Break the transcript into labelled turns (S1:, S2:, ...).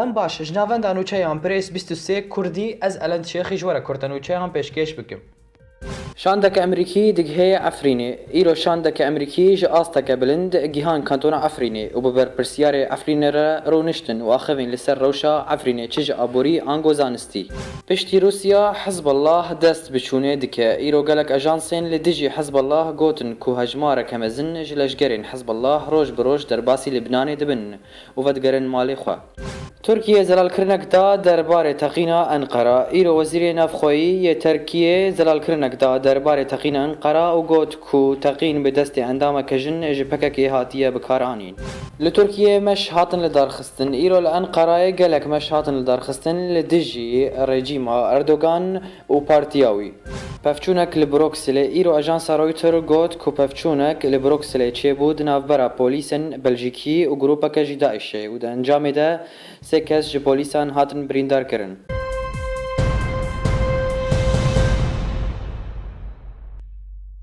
S1: دەم باش ژناوەن دانوچەیان پرێس 23 کوردی ئەز ئەلەند شێخی ژوەرە کورتەنوچەیان پێشکەش بکەم. شاندەکە ئەمریکی دگهەیە ئەفرینێ ئیرۆ شاندەکە ئەمریکی ژە ئاستەکە بلند گیهان کانتۆنا ئەفرینێ و بەبەر پرسیارێ ئەفرینەرە ڕۆنشتن و ئاخەوین لەسەر ڕەوشە ئەفرینێ چژە ئابووری ئانگۆ زانستی. پشتی رووسیا حزب الله دەست بچوونێ دکە ئیرۆ گەلک ئەژانسێن لە دژی حزب الله گوتن کو هەژمارەکە مەزن ژ لەشگەرێن حزب الله ڕۆژ بڕۆژ دەرباسی لبنانê dibin û vedgerin malê xwe. Tirkiye zelalkirinek da derbarê teqîna Enqera. Îro Wezîrê Navxweyî yê Tirkiye zelalkirinek da derbarê teqîna Enqera û got ku teqîn bi destê endameke jin ji pekekê hatiye bikaranîn. Li Tirkiye meş hatin li darxistin. Îro li Enqerayê gelek meş hatin li darxistin li dijî rejîma Erdogan û partiya wî. Pevçûnek li Brukselê îro ajansa Reuters got ku pevçûnek li Brukselê çêbû di navbera polîsên Beljiîkî û grûpeke jî Daişê û di encamê de sê kes ji polîsan hatin birîndar kirin.